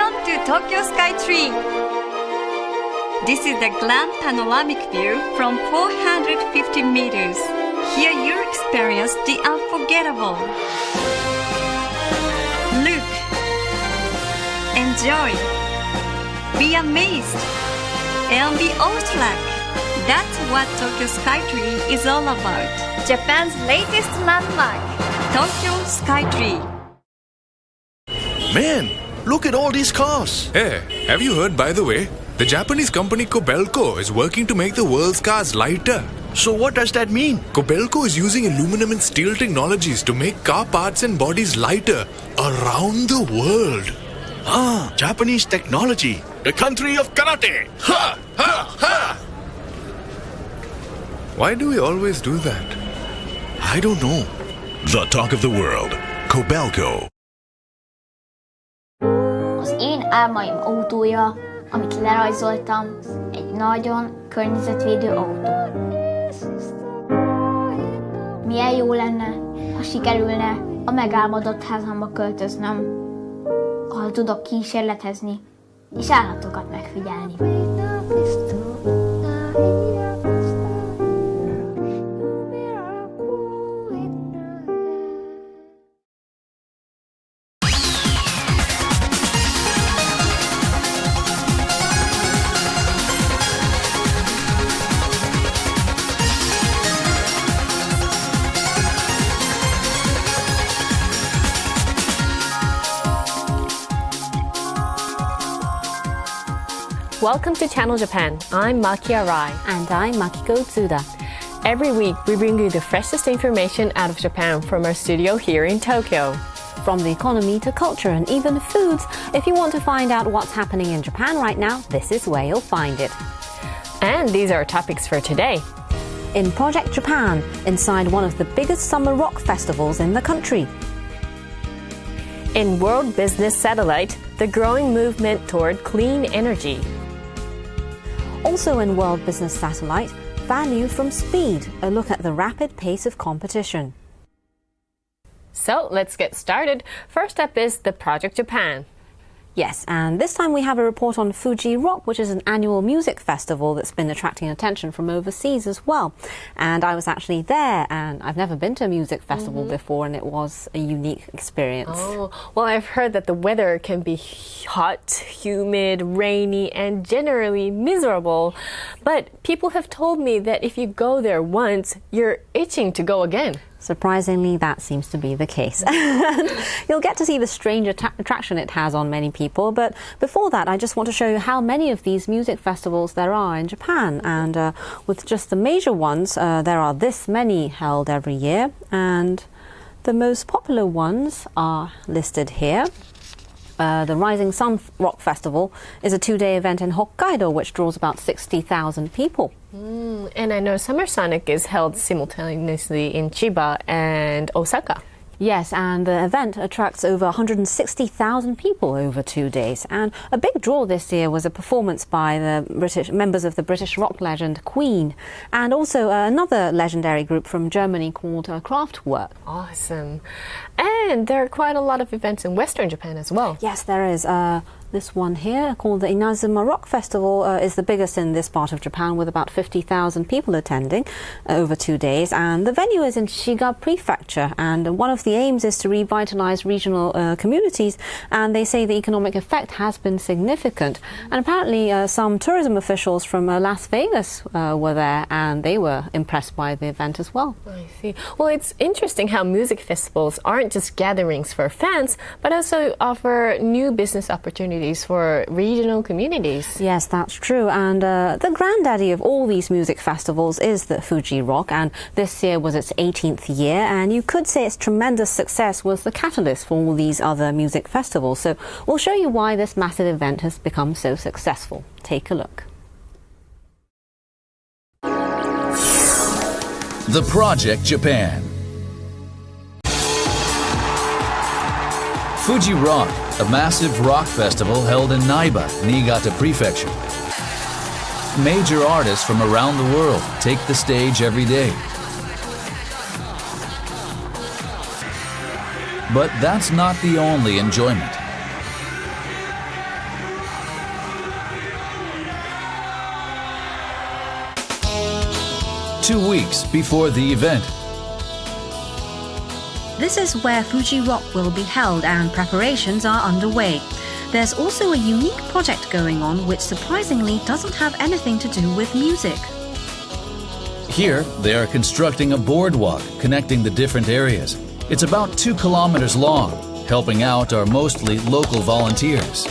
Welcome to Tokyo Skytree. This is the grand panoramic view from 450 meters. Here you experience the unforgettable. Look, enjoy, be amazed, and be awestruck. That's what Tokyo Skytree is all about. Japan's latest landmark, Tokyo Skytree. Man, look at all these cars. Hey, have you heard, by the way? The Japanese company Kobelco is working to make the world's cars lighter. So what does that mean? Kobelco is using aluminum and steel technologies to make car parts and bodies lighter around the world. Ah, Japanese technology. The country of karate. Ha! Ha! Ha! Why do we always do that? I don't know. The talk of the world. Kobelco. Az én álmaim autója, amit lerajzoltam, egy nagyon környezetvédő autó. Milyen jó lenne, ha sikerülne a megálmodott házamba költöznöm, ahol tudok kísérletezni és állatokat megfigyelni. Welcome to Channel Japan. I'm Maki Arai. And I'm Makiko Tsuda. Every week, we bring you the freshest information out of Japan from our studio here in Tokyo. From the economy to culture and even foods, if you want to find out what's happening in Japan right now, this is where you'll find it. And these are our topics for today. In Project Japan, inside one of the biggest summer rock festivals in the country. In World Business Satellite, the growing movement toward clean energy. Also in World Business Satellite, value from speed, a look at the rapid pace of competition. So let's get started. First up is the Project Japan. Yes, and this time we have a report on Fuji Rock, which is an annual music festival that's been attracting attention from overseas as well. And I was actually there, and I've never been to a music festival before, and it was a unique experience. Oh, well, I've heard that the weather can be hot, humid, rainy, and generally miserable. But people have told me that if you go there once, you're itching to go again. Surprisingly, that seems to be the case. You'll get to see the strange attraction it has on many people. But before that, I just want to show you how many of these music festivals there are in Japan. And with just the major ones, there are this many held every year. And the most popular ones are listed here. The Rising Sun Rock Festival is a 2-day event in Hokkaido which draws about 60,000 people. And I know Summer Sonic is held simultaneously in Chiba and Osaka. Yes, and the event attracts over 160,000 people over 2 days. And a big draw this year was a performance by the British members of the British rock legend Queen, and also another legendary group from Germany called Kraftwerk. Awesome. And there are quite a lot of events in Western Japan as well. Yes, there is. This one here, called the Inazuma Rock Festival, is the biggest in this part of Japan, with about 50,000 people attending over 2 days. And the venue is in Shiga Prefecture, and one of the aims is to revitalize regional communities, and they say the economic effect has been significant. And apparently some tourism officials from Las Vegas were there, and they were impressed by the event as well. I see. Well, it's interesting how music festivals aren't just gatherings for fans, but also offer new business opportunities for regional communities. Yes, that's true. And the granddaddy of all these music festivals is the Fuji Rock, and this year was its 18th year, and you could say its tremendous success was the catalyst for all these other music festivals. So we'll show you why this massive event has become so successful. Take a look. The Project Japan. Fuji Rock, a massive rock festival held in Naiba, Niigata Prefecture. Major artists from around the world take the stage every day. But that's not the only enjoyment. 2 weeks before the event. This is where Fuji Rock will be held and preparations are underway. There's also a unique project going on which surprisingly doesn't have anything to do with music. Here, they are constructing a boardwalk connecting the different areas. It's about 2 kilometers long. Helping out are mostly local volunteers.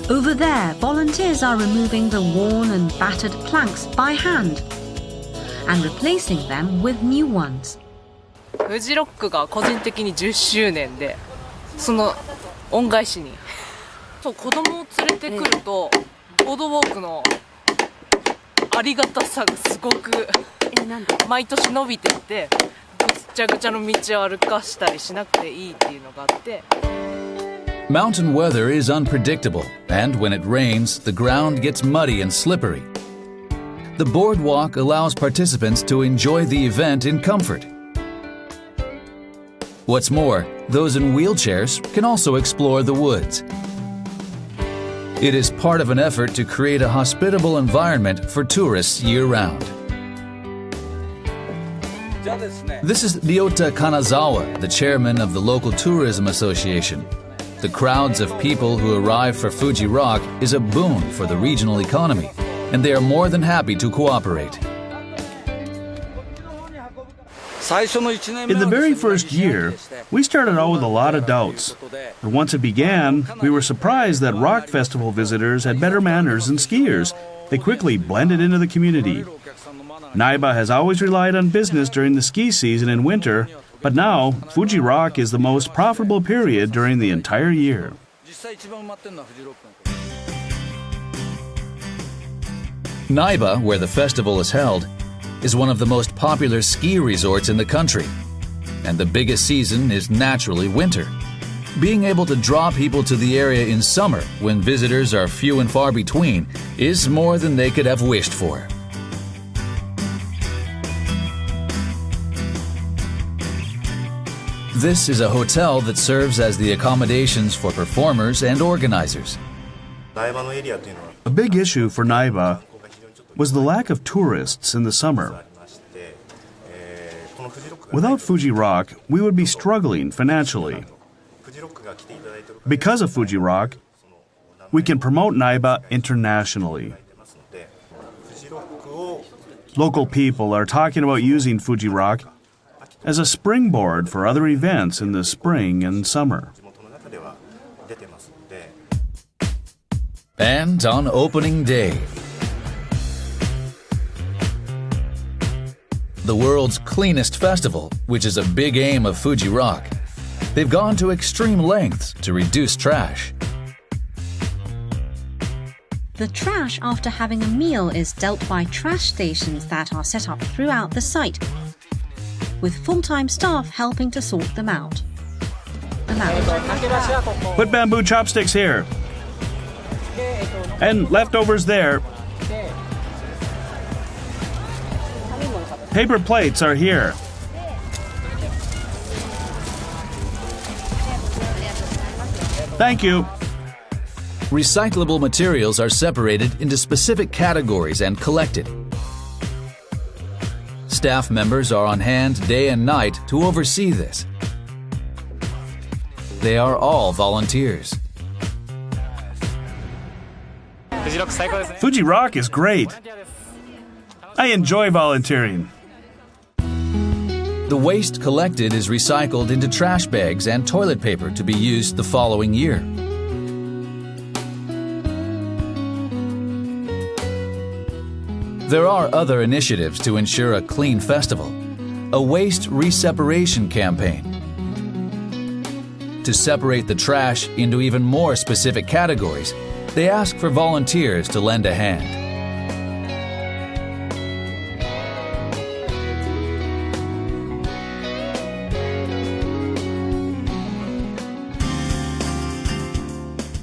Over there, volunteers are removing the worn and battered planks by hand and replacing them with new ones. フジロックが個人的に10周年で、その恩返しに。そう、子供を連れてくると、ボードウォークのありがたさがすごく毎年伸びてって、ぐっちゃぐちゃの道を歩かしたりしなくていいっていうのがあって。Mountain weather is unpredictable, and when it rains, the ground gets muddy and slippery. The boardwalk allows participants to enjoy the event in comfort. What's more, those in wheelchairs can also explore the woods. It is part of an effort to create a hospitable environment for tourists year-round. This is Ryota Kanazawa, the chairman of the local tourism association. The crowds of people who arrive for Fuji Rock is a boon for the regional economy, and they are more than happy to cooperate. In the very first year, we started out with a lot of doubts. But once it began, we were surprised that rock festival visitors had better manners than skiers. They quickly blended into the community. Naiba has always relied on business during the ski season in winter, but now Fuji Rock is the most profitable period during the entire year. Naiba, where the festival is held, is one of the most popular ski resorts in the country, and the biggest season is naturally winter. Being able to draw people to the area in summer, when visitors are few and far between, is more than they could have wished for. This is a hotel that serves as the accommodations for performers and organizers. A big issue for Naiba was the lack of tourists in the summer. Without Fuji Rock, we would be struggling financially. Because of Fuji Rock, we can promote Naiba internationally. Local people are talking about using Fuji Rock as a springboard for other events in the spring and summer. And on opening day, the world's cleanest festival, which is a big aim of Fuji Rock, they've gone to extreme lengths to reduce trash. The trash after having a meal is dealt by trash stations that are set up throughout the site, with full-time staff helping to sort them out. Put bamboo chopsticks here. And leftovers there. Paper plates are here. Thank you. Recyclable materials are separated into specific categories and collected. Staff members are on hand day and night to oversee this. They are all volunteers. Fuji Rock is great. I enjoy volunteering. The waste collected is recycled into trash bags and toilet paper to be used the following year. There are other initiatives to ensure a clean festival. A waste reseparation campaign. To separate the trash into even more specific categories, they ask for volunteers to lend a hand.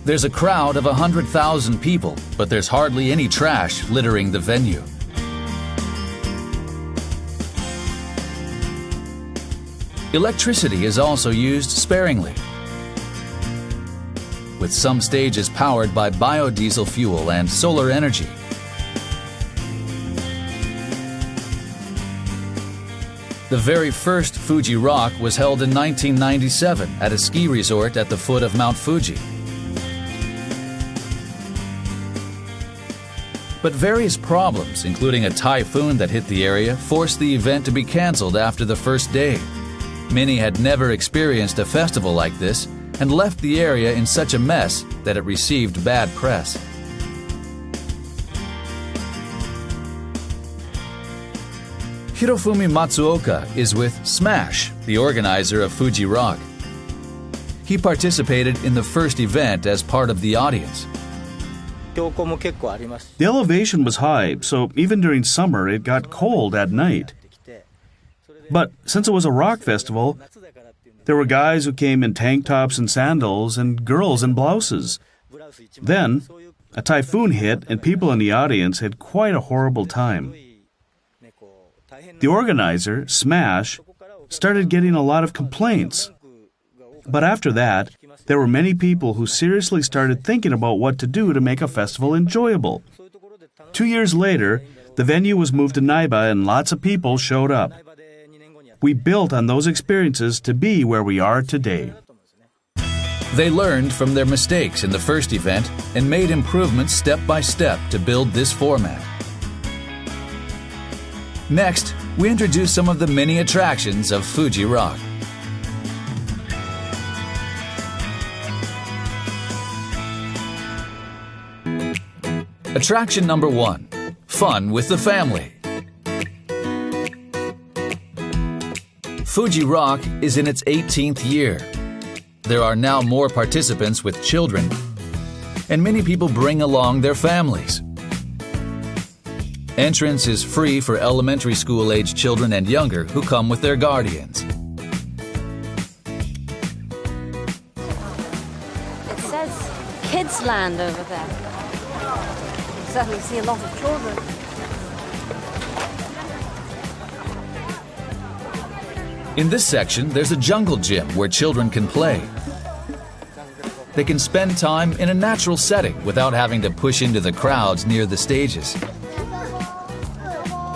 There's a crowd of 100,000 people, but there's hardly any trash littering the venue. Electricity is also used sparingly, with some stages powered by biodiesel fuel and solar energy. The very first Fuji Rock was held in 1997 at a ski resort at the foot of Mount Fuji. But various problems, including a typhoon that hit the area, forced the event to be cancelled after the first day. Many had never experienced a festival like this and left the area in such a mess that it received bad press. Hirofumi Matsuoka is with Smash, the organizer of Fuji Rock. He participated in the first event as part of the audience. The elevation was high, so even during summer it got cold at night. But since it was a rock festival, there were guys who came in tank tops and sandals and girls in blouses. Then, a typhoon hit and people in the audience had quite a horrible time. The organizer, Smash, started getting a lot of complaints. But after that, there were many people who seriously started thinking about what to do to make a festival enjoyable. 2 years later, the venue was moved to Naiba and lots of people showed up. We built on those experiences to be where we are today. They learned from their mistakes in the first event and made improvements step by step to build this format. Next, we introduce some of the many attractions of Fuji Rock. Attraction number 1, fun with the family. Fuji Rock is in its 18th year. There are now more participants with children, and many people bring along their families. Entrance is free for elementary school-age children and younger who come with their guardians. It says Kids Land over there. You certainly see a lot of children. In this section, there's a jungle gym where children can play. They can spend time in a natural setting without having to push into the crowds near the stages.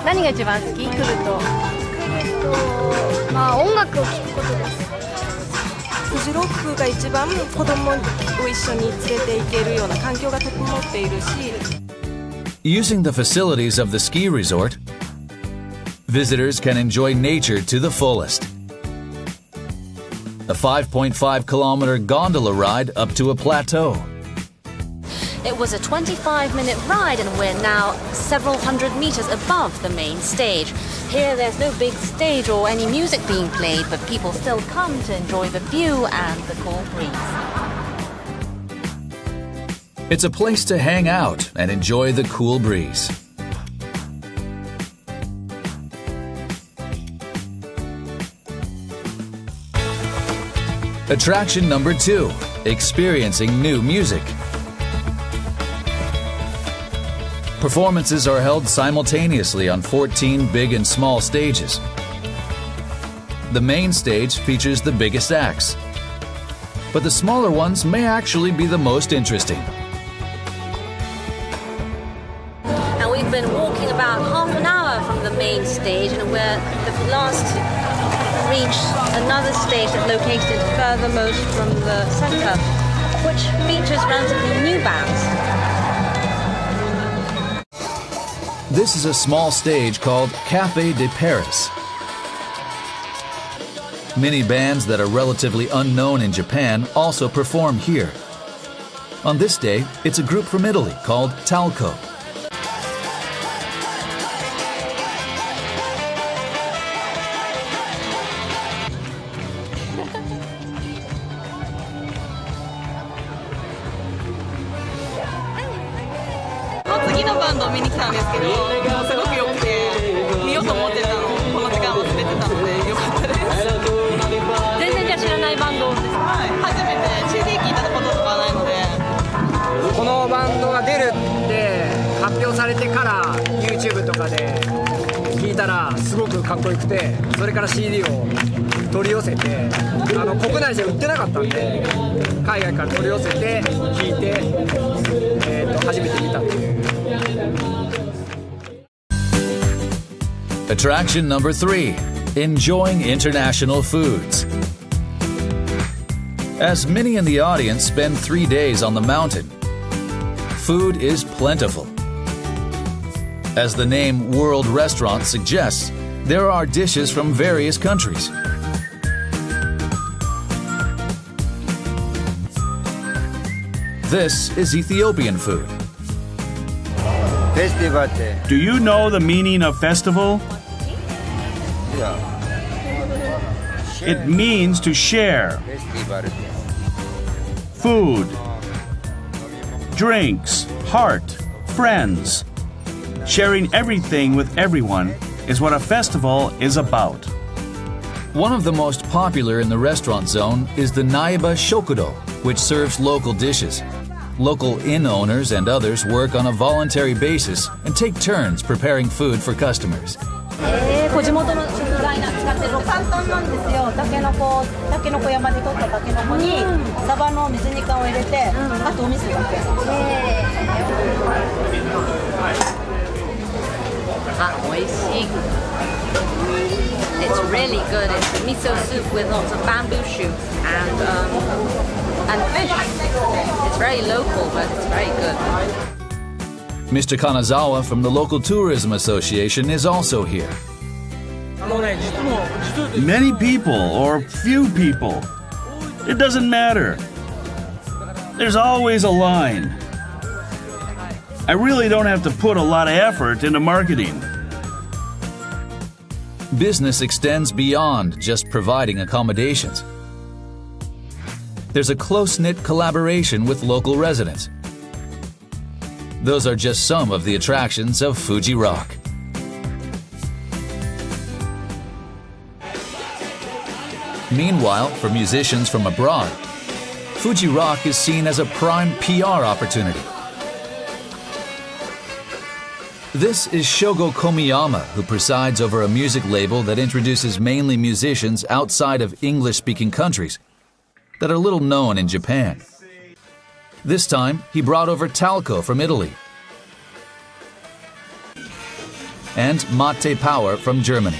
何が一番好き？来るとまあ音楽を聴くことです。フジロックが一番子供を一緒に連れて行けるような環境が整っているし。Using the facilities of the ski resort, visitors can enjoy nature to the fullest. A 5.5-kilometer gondola ride up to a plateau. It was a 25-minute ride and we're now several hundred meters above the main stage. Here there's no big stage or any music being played, but people still come to enjoy the view and the cool breeze. It's a place to hang out and enjoy the cool breeze. Attraction number 2, experiencing new music. Performances are held simultaneously on 14 big and small stages. The main stage features the biggest acts, but the smaller ones may actually be the most interesting. And we've been walking about half an hour from the main stage and we're the last reached another stage that's located furthermost from the center, which features relatively new bands. This is a small stage called Café de Paris. Many bands that are relatively unknown in Japan also perform here. On this day, it's a group from Italy called Talco. YouTube とかで聞いたらすごくかっこよくて、それから CD を取り寄せて国内じゃ売ってなかったんで海外から取り寄せて弾いて、初めて見たっていう。 Attraction number 3. Enjoying international foods. As many in the audience spend 3 days on the mountain, food is plentiful. As the name World Restaurant suggests, there are dishes from various countries. This is Ethiopian food. Do you know the meaning of festival? It means to share. Food, drinks, heart, friends. Sharing everything with everyone is what a festival is about. One of the most popular in the restaurant zone is the Naiba Shokudo, which serves local dishes. Local inn owners and others work on a voluntary basis and take turns preparing food for customers. 地元の食材使ってる簡単なんですよ。タケノコ山で採ったタケノコにサバの水煮缶を入れて、あとお味噌だけ。あ、美味しい。It's really good. It's miso soup with lots of bamboo shoots and fish. It's very local, but it's very good. Mr. Kanazawa from the local tourism association is also here. Many people or few people, it doesn't matter. There's always a line. I really don't have to put a lot of effort into marketing. Business extends beyond just providing accommodations. There's a close-knit collaboration with local residents. Those are just some of the attractions of Fuji Rock. Meanwhile, for musicians from abroad, Fuji Rock is seen as a prime PR opportunity. This is Shogo Komiyama, who presides over a music label that introduces mainly musicians outside of English-speaking countries that are little known in Japan. This time, he brought over Talco from Italy and Mate Power from Germany.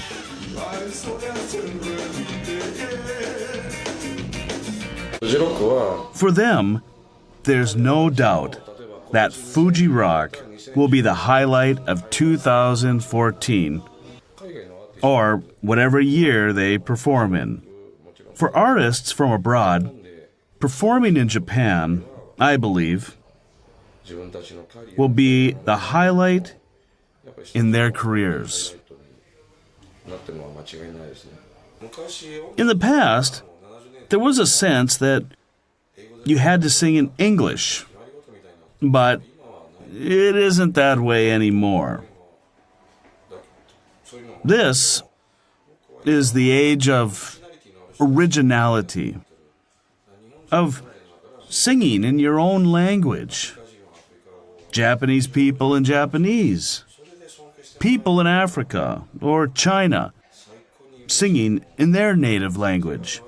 For them, there's no doubt that Fuji Rock will be the highlight of 2014, or whatever year they perform in. For artists from abroad, performing in Japan, I believe, will be the highlight in their careers. In the past, there was a sense that you had to sing in English, but it isn't that way anymore. This is the age of originality, of singing in your own language. Japanese people in Japanese, people in Africa or China singing in their native language.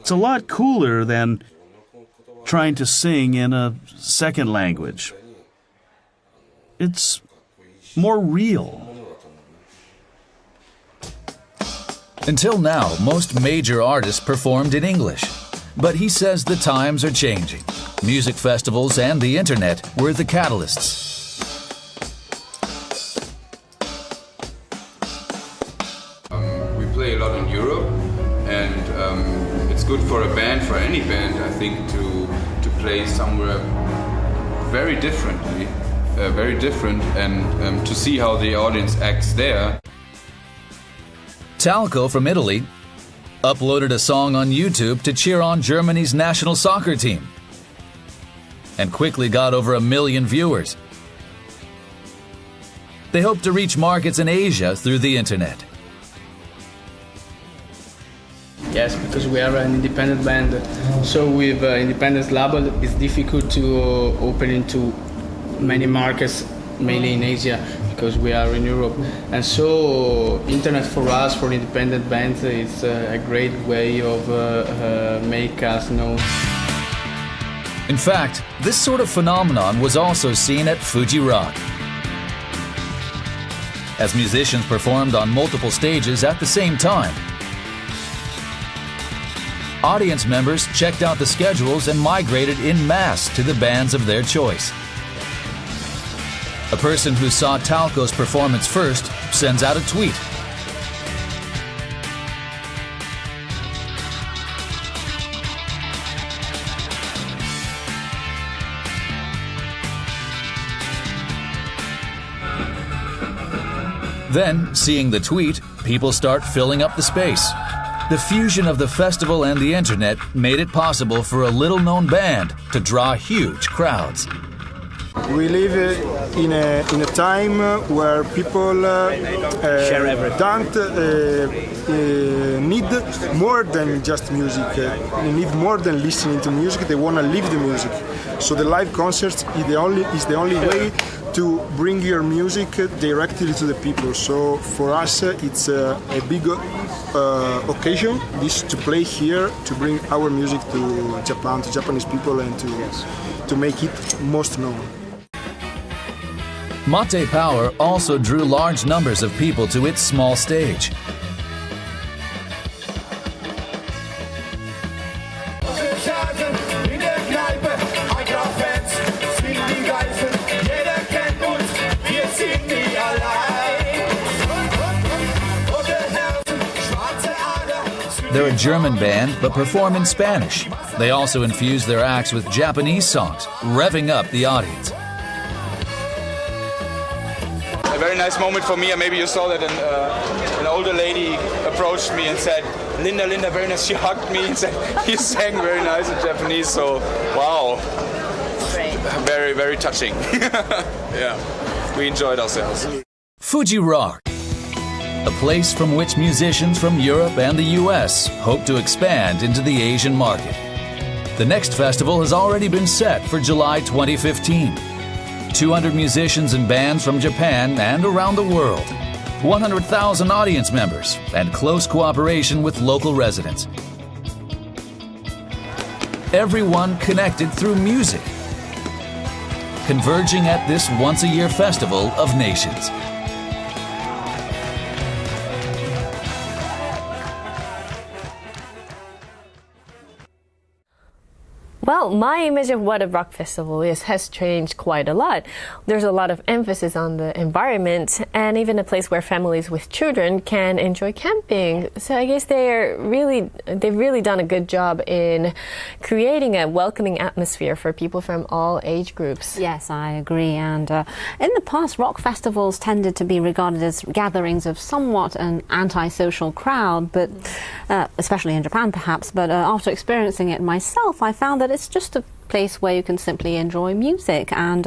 It's a lot cooler than trying to sing in a second language. It's more real. Until now, most major artists performed in English. But he says the times are changing. Music festivals and the internet were the catalysts. We play a lot in Europe, and it's good for a band, for any band, I think, to play somewhere very different, and to see how the audience acts there. Talco from Italy uploaded a song on YouTube to cheer on Germany's national soccer team and quickly got over 1 million viewers. They hope to reach markets in Asia through the internet. Yes, because we are an independent band, so with independent label it's difficult to open into many markets mainly in Asia because we are in Europe. And so internet for us, for independent bands, is a great way of make us known. In fact, this sort of phenomenon was also seen at Fuji Rock, as musicians performed on multiple stages at the same time. Audience members checked out the schedules and migrated en masse to the bands of their choice. A person who saw Talco's performance first sends out a tweet. Then, seeing the tweet, people start filling up the space. The fusion of the festival and the internet made it possible for a little-known band to draw huge crowds. We live in a time where people Share everything. don't need more than just music. They need more than listening to music. They want to live the music. So the live concerts is the only way to bring your music directly to the people. So for us, it's a big occasion, this to play here, to bring our music to Japan, to Japanese people, and to make it most known. Mate Power also drew large numbers of people to its small stage. They're a German band, but perform in Spanish. They also infuse their acts with Japanese songs, revving up the audience. A very nice moment for me, and maybe you saw that an older lady approached me and said, Linda, very nice. She hugged me and said, you sang very nice in Japanese, so wow. Great. Very, very touching. Yeah, we enjoyed ourselves. Fuji Rock, a place from which musicians from Europe and the US hope to expand into the Asian market. The next festival has already been set for July 2015. 200 musicians and bands from Japan and around the world, 100,000 audience members, and close cooperation with local residents. Everyone connected through music, converging at this once-a-year festival of nations. Well, my image of what a rock festival is has changed quite a lot. There's a lot of emphasis on the environment and even a place where families with children can enjoy camping. So I guess they've really done a good job in creating a welcoming atmosphere for people from all age groups. Yes, I agree. And in the past, rock festivals tended to be regarded as gatherings of somewhat an antisocial crowd, but especially in Japan perhaps. But after experiencing it myself, I found that it's just a place where you can simply enjoy music. And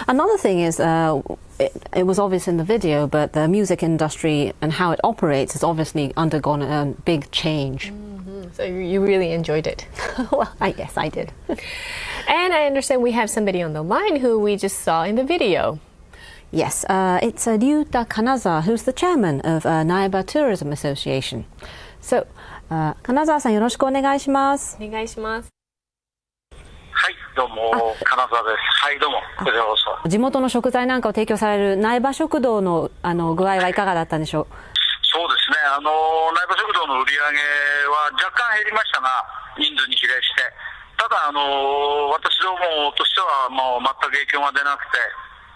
another thing is, it was obvious in the video, but the music industry and how it operates has obviously undergone a big change. Mm-hmm. So you really enjoyed it. Well, yes, I did. And I understand we have somebody on the line who we just saw in the video. Yes, it's Ryuta Kanazawa, who's the chairman of Naiba Tourism Association. So, Kanazawa-san, よろしくお願いします。お願いします。はい、どうも、金沢です。はい、どうも、こちらこそ。地元の食材なんかを提供される苗場食堂の具合はいかがだったんでしょう。そうですね、苗場食堂の売り上げは若干減りましたが、人数に比例して。ただ、私どもとしてはもう全く影響が出なくて、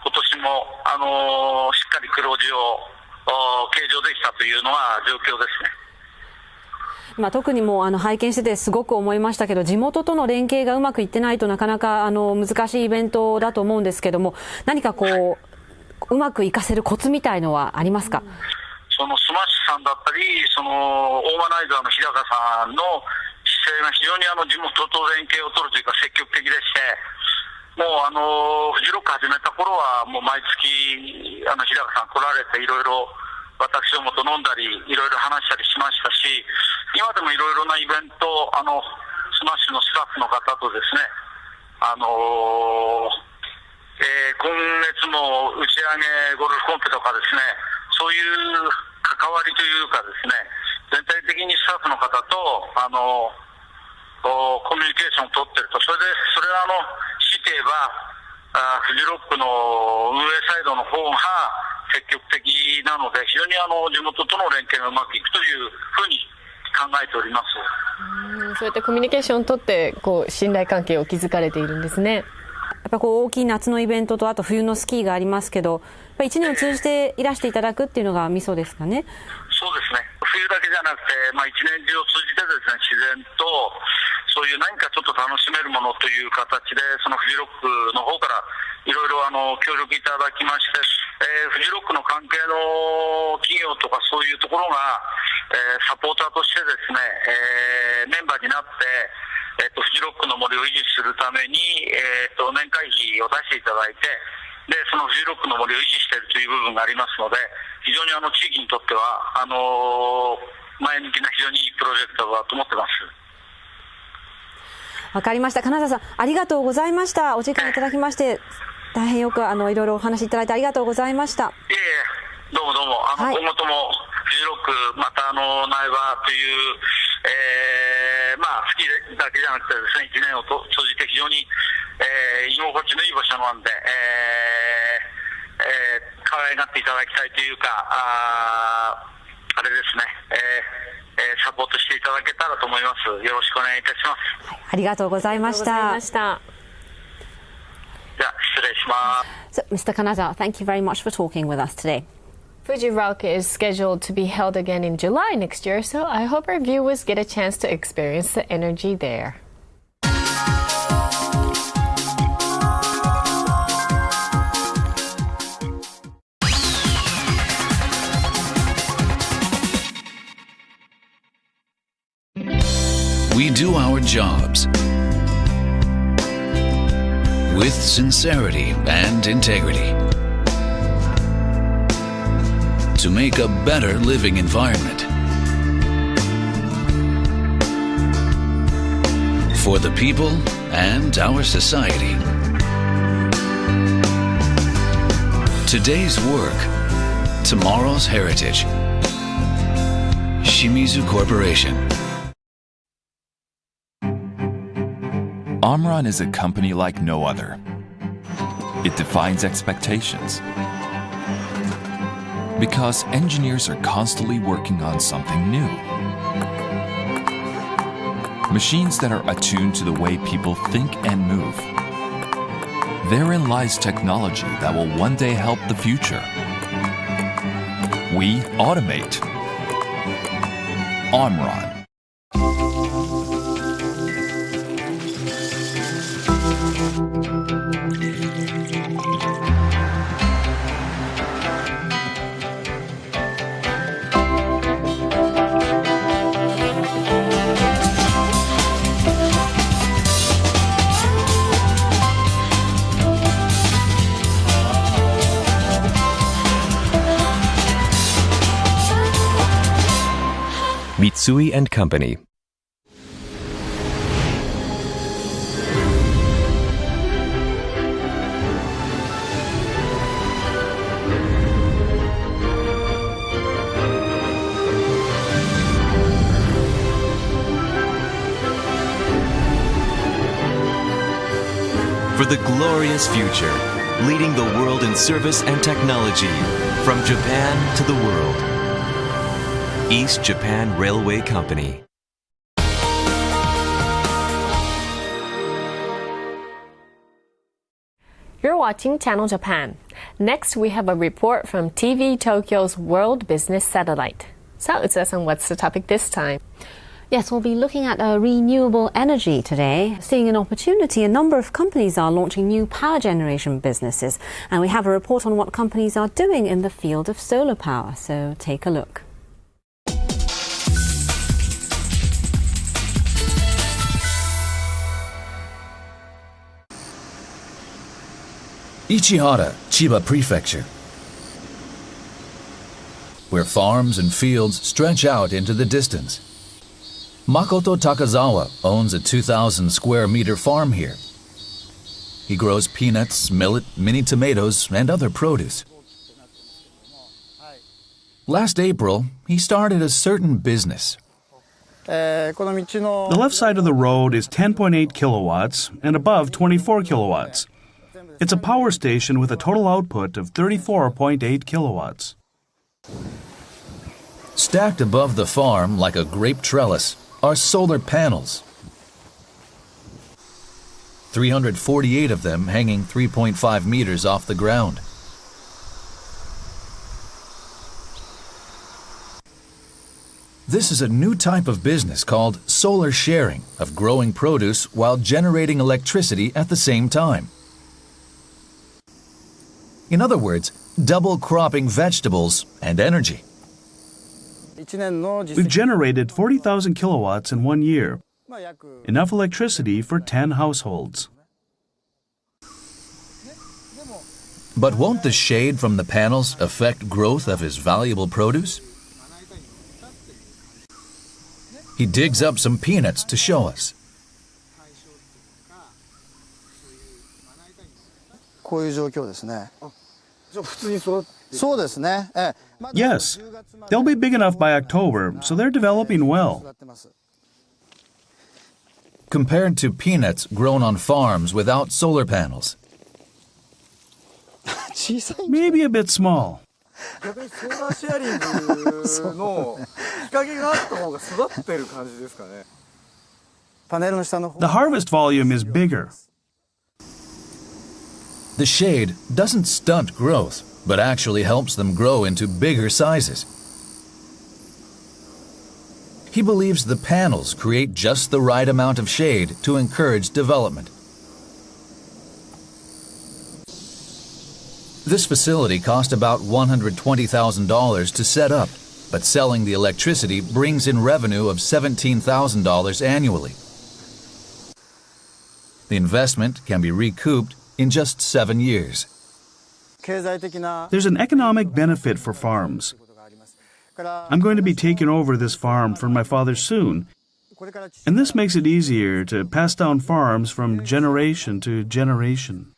今年も、しっかり黒字を計上できたというのが状況ですね。特にもう拝見しててすごく思いましたけど、地元との連携がうまくいってないとなかなか難しいイベントだと思うんですけども、何かこううまくいかせるコツみたいのはありますか？そのスマッシュさんだったり、そのオーガナイザーの日高さんの姿勢が非常に地元と連携を取るというか積極的でして、もうフジロック始めた頃はもう毎月日高さん来られていろいろ私どもと飲んだりいろいろ話したりしましたし、今でもいろいろなイベントスマッシュのスタッフの方とですね、今月も打ち上げゴルフコンペとかですね、そういう関わりというかですね、全体的にスタッフの方とコミュニケーションを取ってると、それは強いて言えばフジロックの運営サイドの方が積極的なので、非常に地元との連携がうまくいくというふうに考えております。そうやってコミュニケーションを取って信頼関係を築かれているんですね。やっぱ大きい夏のイベントとあと冬のスキーがありますけど、1年を通じていらしていただくっていうのがミソですかね。そうですね。冬だけじゃなくて、一年中を通じてですね、自然とそういう何かちょっと楽しめるものという形で、そのフジロックの方からいろいろ協力いただきまして、フジロックの関係の企業とかそういうところが、サポーターとしてですね、メンバーになって、フジロックの森を維持するために、年会費を出していただいて、でそのフジロックの森を維持しているという部分がありますので、非常に地域にとっては前向きな非常にいいプロジェクトだと思ってます。わかりました。金沢さん、ありがとうございました。お時間いただきまして、大変よくいろいろお話しいただいてありがとうございました。いえいえ、どうもどうも。今後ともフジロック、また苗場という、スキーだけじゃなくてですね、1年を通じて非常に、居心地のいい場所なんで、可愛がっていただきたいというか、あれですね、サポートしていただけたらと思います。よろしくお願いいたします。ありがとうございました。じゃあ失礼します。So, Mr. Kanazawa, thank you very much for talking with us today. Fuji Rock is scheduled to be held again in July next year, so I hope our viewers get a chance to experience the energy there. We do our jobs with sincerity and integrity to make a better living environment for the people and our society. Today's work, tomorrow's heritage. Shimizu Corporation. Omron is a company like no other. It defines expectations because engineers are constantly working on something new. Machines that are attuned to the way people think and move. Therein lies technology that will one day help the future. We automate. Omron. Mitsui & Company. For the glorious future, leading the world in service and technology, from Japan to the world. East Japan Railway Company. You're watching Channel Japan. Next, we have a report from TV Tokyo's World Business Satellite. So, Utsuda-san, what's the topic this time? Yes, we'll be looking at renewable energy today. Seeing an opportunity, a number of companies are launching new power generation businesses. And we have a report on what companies are doing in the field of solar power. So, take a look. Ichihara, Chiba Prefecture, where farms and fields stretch out into the distance. Makoto Takazawa owns a 2,000 square meter farm here. he grows peanuts, millet, mini tomatoes, and other produce. Last April, he started a certain business. The left side of the road is 10.8 kilowatts and above 24 kilowatts. It's a power station with a total output of 34.8 kilowatts. Stacked above the farm like a grape trellis are solar panels. 348 of them hanging 3.5 meters off the ground. This is a new type of business called solar sharing of growing produce while generating electricity at the same time. In other words, double cropping vegetables and energy. We've generated 40,000 kilowatts in 1 year, enough electricity for 10 households. But won't the shade from the panels affect growth of his valuable produce? He digs up some peanuts to show us. Yes, they'll be big enough by October, so they're developing well. Compared to peanuts grown on farms without solar panels. Maybe a bit small. The harvest volume is bigger. The shade doesn't stunt growth, but actually helps them grow into bigger sizes. He believes the panels create just the right amount of shade to encourage development. This facility cost about $120,000 to set up, but selling the electricity brings in revenue of $17,000 annually. The investment can be recouped in just 7 years. There's an economic benefit for farms. I'm going to be taking over this farm from my father soon, and this makes it easier to pass down farms from generation to generation.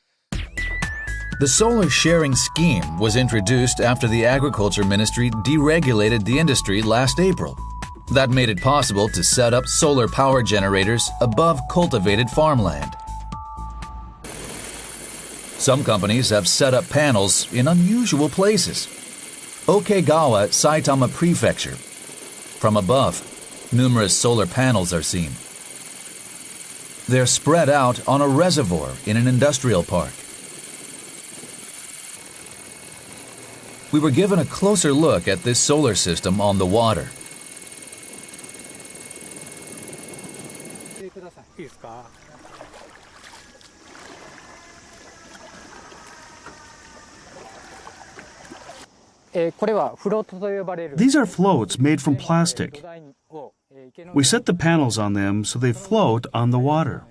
The solar sharing scheme was introduced after the Agriculture Ministry deregulated the industry last April. That made it possible to set up solar power generators above cultivated farmland. Some companies have set up panels in unusual places. Okegawa, Saitama Prefecture. From above, numerous solar panels are seen. They're spread out on a reservoir in an industrial park. We were given a closer look at this solar system on the water. These are floats made from plastic. We set the panels on them so they float on the water.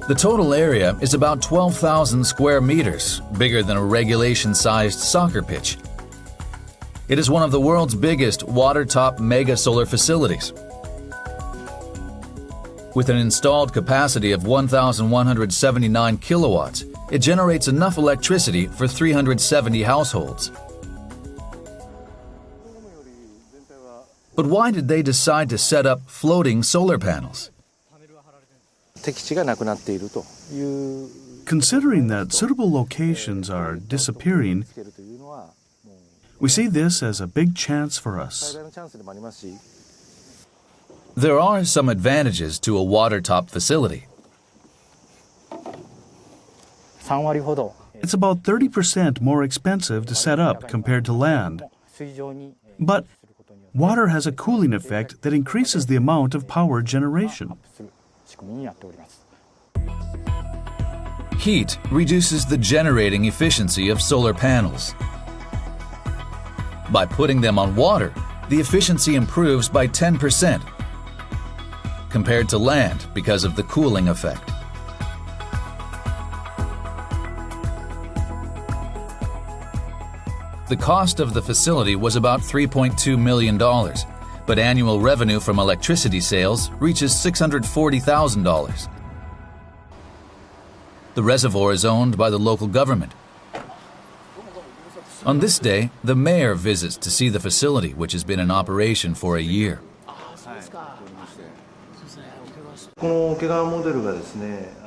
The total area is about 12,000 square meters, bigger than a regulation-sized soccer pitch. It is one of the world's biggest water-top mega solar facilities. With an installed capacity of 1,179 kilowatts, it generates enough electricity for 370 households. But why did they decide to set up floating solar panels? Considering that suitable locations are disappearing, we see this as a big chance for us. There are some advantages to a water-top facility. It's about 30% more expensive to set up compared to land. But water has a cooling effect that increases the amount of power generation. Heat reduces the generating efficiency of solar panels. By putting them on water, the efficiency improves by 10% compared to land because of the cooling effect. The cost of the facility was about $3.2 million, but annual revenue from electricity sales reaches $640,000. The reservoir is owned by the local government. On this day, the mayor visits to see the facility, which has been in operation for a year.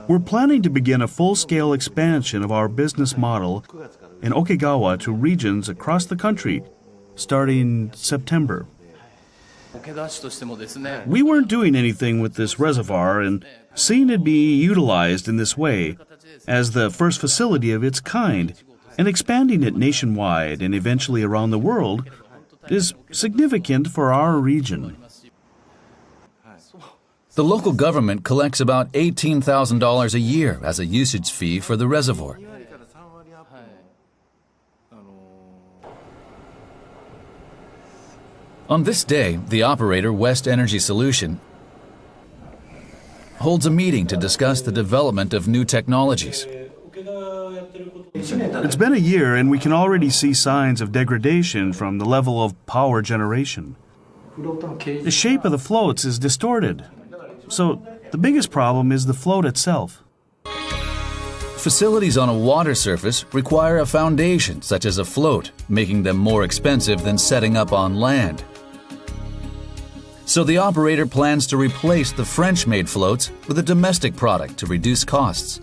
We're planning to begin a full-scale expansion of our business model in Okigawa to regions across the country starting September. We weren't doing anything with this reservoir, and seeing it be utilized in this way, as the first facility of its kind, and expanding it nationwide and eventually around the world, is significant for our region. The local government collects about $18,000 a year as a usage fee for the reservoir. On this day, the operator, West Energy Solution, holds a meeting to discuss the development of new technologies. It's been a year, and we can already see signs of degradation from the level of power generation. The shape of the floats is distorted. So the biggest problem is the float itself. Facilities on a water surface require a foundation, such as a float, making them more expensive than setting up on land. So the operator plans to replace the French-made floats with a domestic product to reduce costs.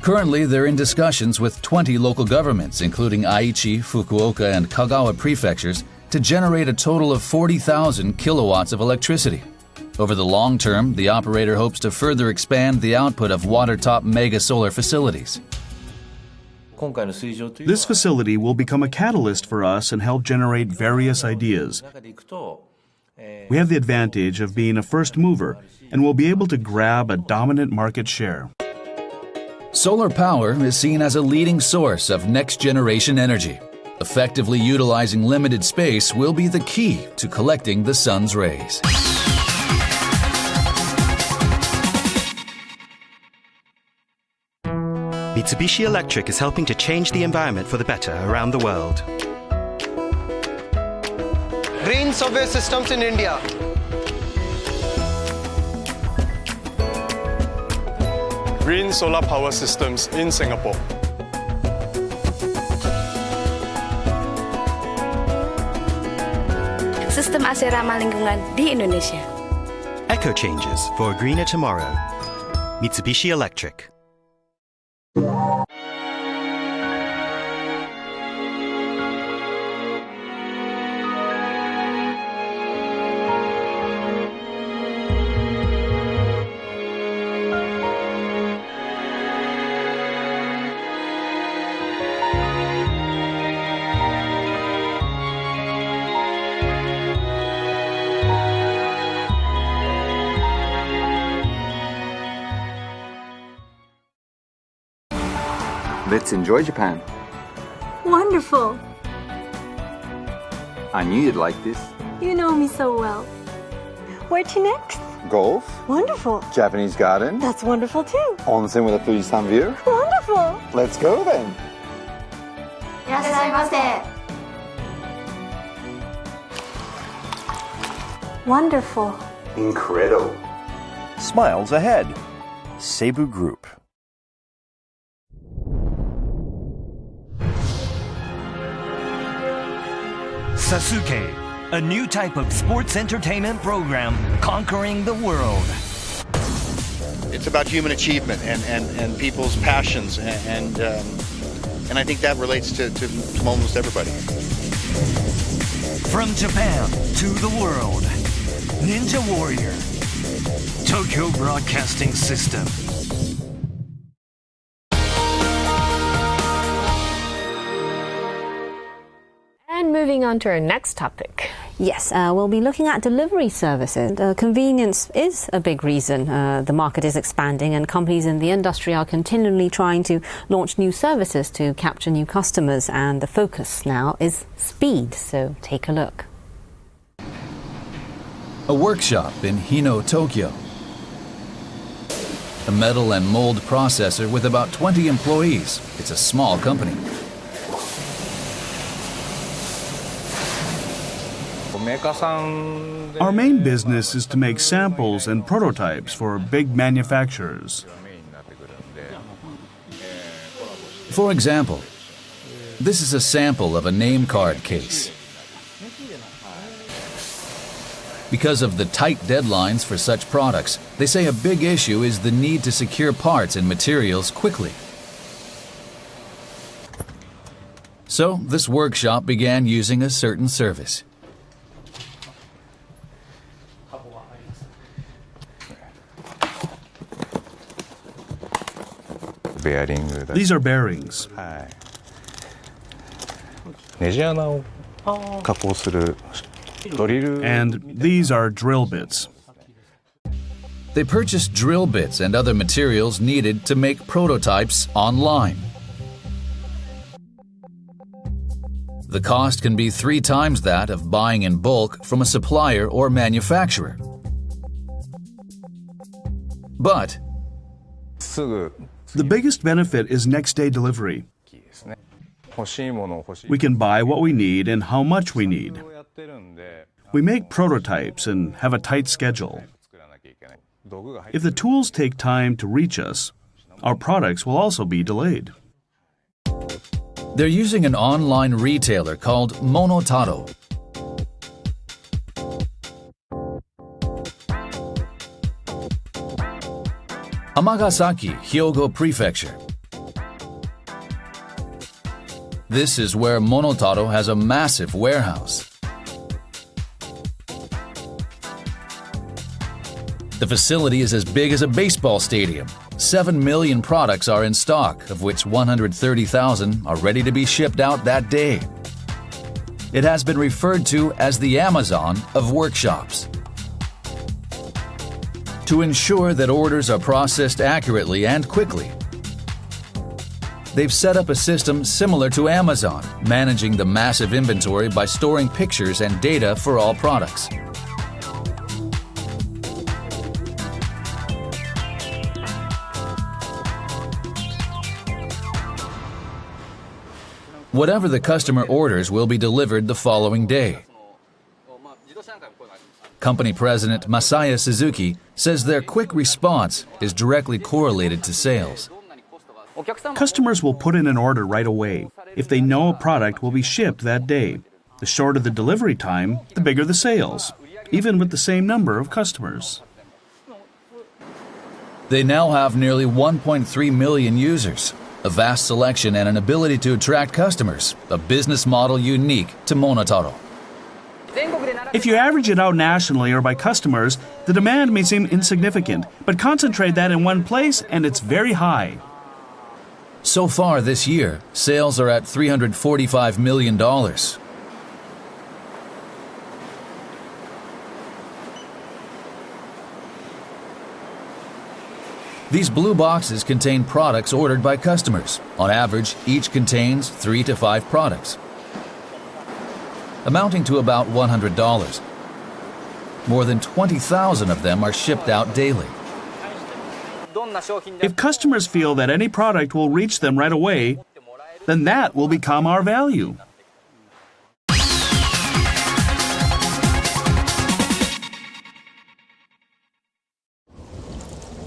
Currently, they're in discussions with 20 local governments, including Aichi, Fukuoka, and Kagawa prefectures, to generate a total of 40,000 kilowatts of electricity. Over the long term, the operator hopes to further expand the output of water-top mega solar facilities. This facility will become a catalyst for us and help generate various ideas. We have the advantage of being a first mover and will be able to grab a dominant market share. Solar power is seen as a leading source of next-generation energy. Effectively utilizing limited space will be the key to collecting the sun's rays. Mitsubishi Electric is helping to change the environment for the better around the world. Green subway systems in India. Green solar power systems in Singapore. Sistem AC ramah lingkungan di Indonesia. Eco changes for a greener tomorrow. Mitsubishi Electric. Let's enjoy Japan. Wonderful. I knew you'd like this. You know me so well. Where to next? Golf. Wonderful. Japanese garden. That's wonderful too. Onsen with a Fujisan view. Wonderful. Let's go then. いらっしゃいませ. Wonderful. Incredible. Smiles ahead. Seibu Group. Sasuke, a new type of sports entertainment program conquering the world. It's about human achievement and people's passions, and I think that relates to almost everybody. From Japan to the world, Ninja Warrior, Tokyo Broadcasting System. And moving on to our next topic. Yes, we'll be looking at delivery services. Convenience is a big reason the market is expanding, and companies in the industry are continually trying to launch new services to capture new customers, and the focus now is speed. So take a look. A workshop in Hino, Tokyo. A metal and mold processor with about 20 employees. It's a small company. Our main business is to make samples and prototypes for big manufacturers. For example, this is a sample of a name card case. Because of the tight deadlines for such products, they say a big issue is the need to secure parts and materials quickly. So this workshop began using a certain service. These are bearings. And these are drill bits. They purchased drill bits and other materials needed to make prototypes online. The cost can be 3 times that of buying in bulk from a supplier or manufacturer. But the biggest benefit is next-day delivery. We can buy what we need and how much we need. We make prototypes and have a tight schedule. If the tools take time to reach us, our products will also be delayed. They're using an online retailer called Monotaro. Amagasaki, Hyogo Prefecture. This is where Monotaro has a massive warehouse. The facility is as big as a baseball stadium. 7 million products are in stock, of which 130,000 are ready to be shipped out that day. It has been referred to as the Amazon of workshops. To ensure that orders are processed accurately and quickly, they've set up a system similar to Amazon, managing the massive inventory by storing pictures and data for all products. Whatever the customer orders will be delivered the following day. Company President Masaya Suzuki says their quick response is directly correlated to sales. Customers will put in an order right away if they know a product will be shipped that day. The shorter the delivery time, the bigger the sales, even with the same number of customers. They now have nearly 1.3 million users, a vast selection and an ability to attract customers, a business model unique to Monotaro. If you average it out nationally or by customers, the demand may seem insignificant, but concentrate that in one place and it's very high. So far this year, sales are at $345 million. These blue boxes contain products ordered by customers. On average, each contains 3 to 5 products, amounting to about $100. More than 20,000 of them are shipped out daily. If customers feel that any product will reach them right away, then that will become our value.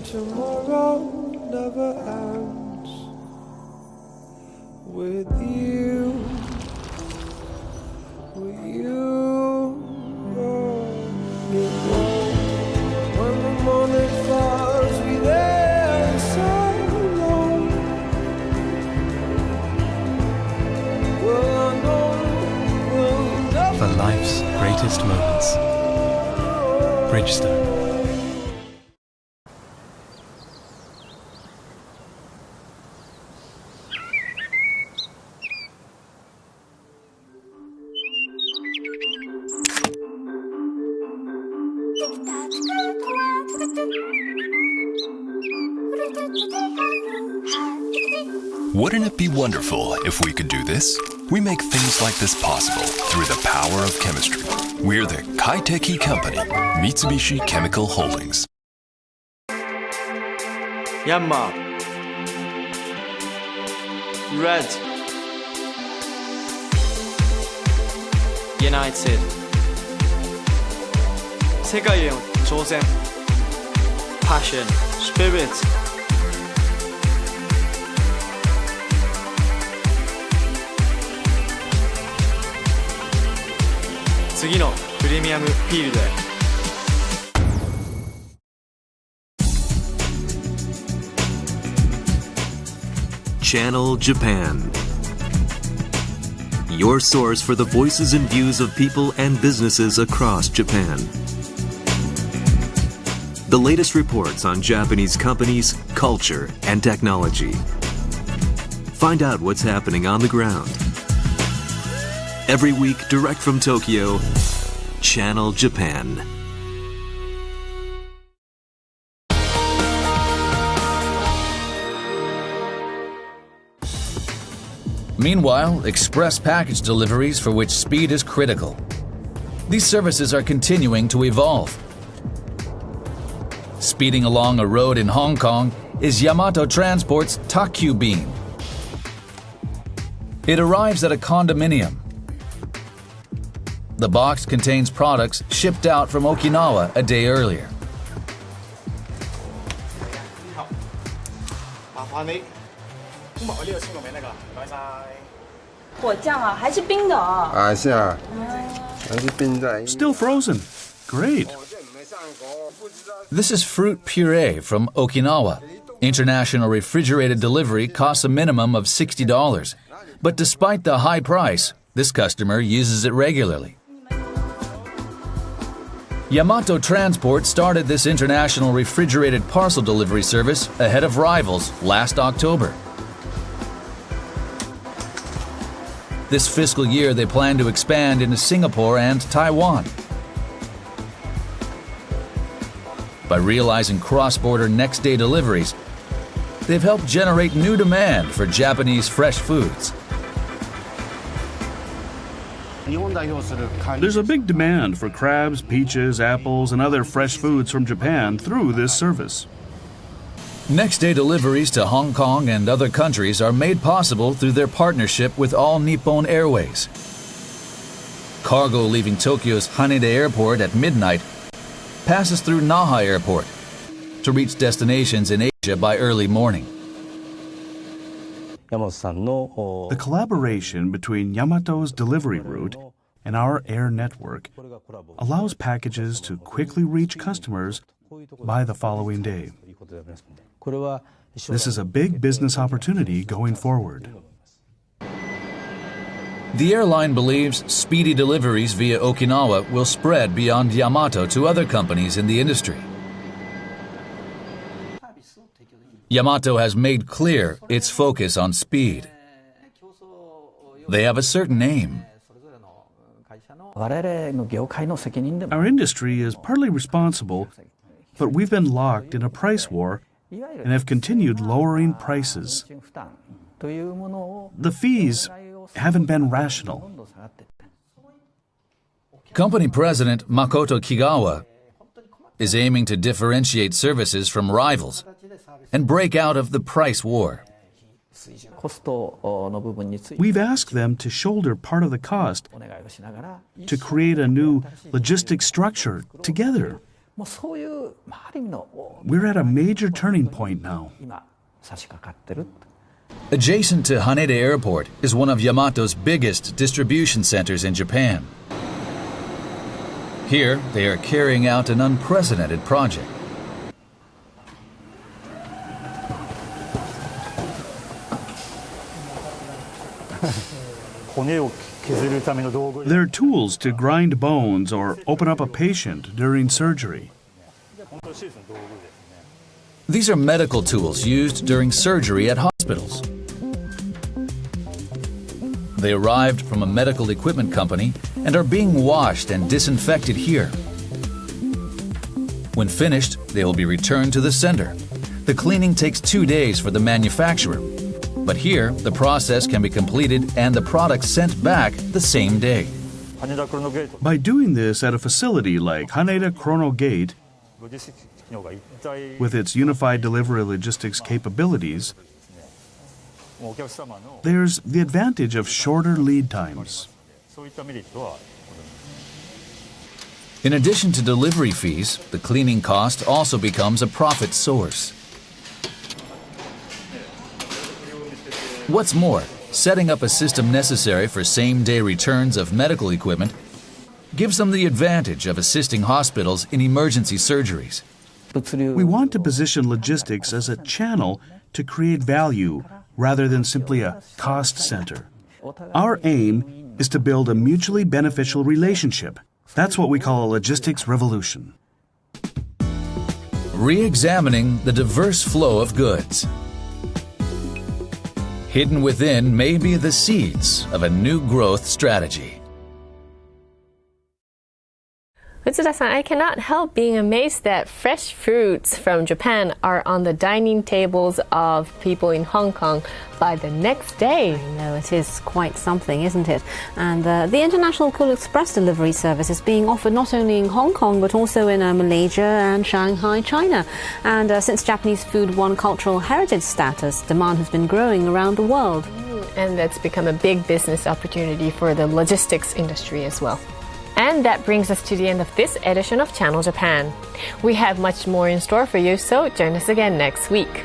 Tomorrow never ends with you. With you. When the morning falls, we there so long. Well, I know For life's greatest moments. Bridgestone. Wouldn't it be wonderful if we could do this? We make things like this possible through the power of chemistry. We're the Kaiteki Company, Mitsubishi Chemical Holdings. Yanmar, Red, United, 世界への挑戦 Passion, Spirit, 次のプレミアムフィールドへ。Channel Japan. Your source for the voices and views of people and businesses across Japan. The latest reports on Japanese companies, culture, and technology. Find out what's happening on the ground. Every week, direct from Tokyo, Channel Japan. Meanwhile, express package deliveries for which speed is critical. These services are continuing to evolve. Speeding along a road in Hong Kong is Yamato Transport's Takyu Beam. It arrives at a condominium. The box contains products shipped out from Okinawa a day earlier. 麻烦你，我呢度签個名得㗎，唔該晒。果酱啊，还是冰的啊？啊，是啊，还是冰的。 Still frozen. Great. This is fruit puree from Okinawa. International refrigerated delivery costs a minimum of $60. But despite the high price, this customer uses it regularly. Yamato Transport started this international refrigerated parcel delivery service ahead of rivals last October. This fiscal year, they plan to expand into Singapore and Taiwan. By realizing cross-border next-day deliveries, they've helped generate new demand for Japanese fresh foods. There's a big demand for crabs, peaches, apples, and other fresh foods from Japan through this service. Next-day deliveries to Hong Kong and other countries are made possible through their partnership with All Nippon Airways. Cargo leaving Tokyo's Haneda Airport at midnight passes through Naha Airport to reach destinations in Asia by early morning. The collaboration between Yamato's delivery route and our air network allows packages to quickly reach customers by the following day. This is a big business opportunity going forward. The airline believes speedy deliveries via Okinawa will spread beyond Yamato to other companies in the industry. Yamato has made clear its focus on speed. They have a certain aim. Our industry is partly responsible, but we've been locked in a price war and have continued lowering prices. The fees haven't been rational. Company president Makoto Kigawa is aiming to differentiate services from rivals and break out of the price war. We've asked them to shoulder part of the cost to create a new logistic structure together. We're at a major turning point now. Adjacent to Haneda Airport is one of Yamato's biggest distribution centers in Japan. Here, they are carrying out an unprecedented project. They're tools to grind bones or open up a patient during surgery. These are medical tools used during surgery at hospitals. They arrived from a medical equipment company and are being washed and disinfected here. When finished, they will be returned to the center. The cleaning takes 2 days for the manufacturer, but here the process can be completed and the product sent back the same day. By doing this at a facility like Haneda Chrono Gate, with its unified delivery logistics capabilities, there's the advantage of shorter lead times. In addition to delivery fees, the cleaning cost also becomes a profit source. What's more, setting up a system necessary for same-day returns of medical equipment gives them the advantage of assisting hospitals in emergency surgeries. We want to position logistics as a channel to create value rather than simply a cost center. Our aim is to build a mutually beneficial relationship. That's what we call a logistics revolution. Re-examining the diverse flow of goods. Hidden within may be the seeds of a new growth strategy. Utsuda-san, I cannot help being amazed that fresh fruits from Japan are on the dining tables of people in Hong Kong by the next day. I know, it is quite something, isn't it? And the International Cool Express delivery service is being offered not only in Hong Kong but also in Malaysia and Shanghai, China. And since Japanese food won cultural heritage status, demand has been growing around the world. And that's become a big business opportunity for the logistics industry as well. And that brings us to the end of this edition of Channel Japan. We have much more in store for you, so join us again next week.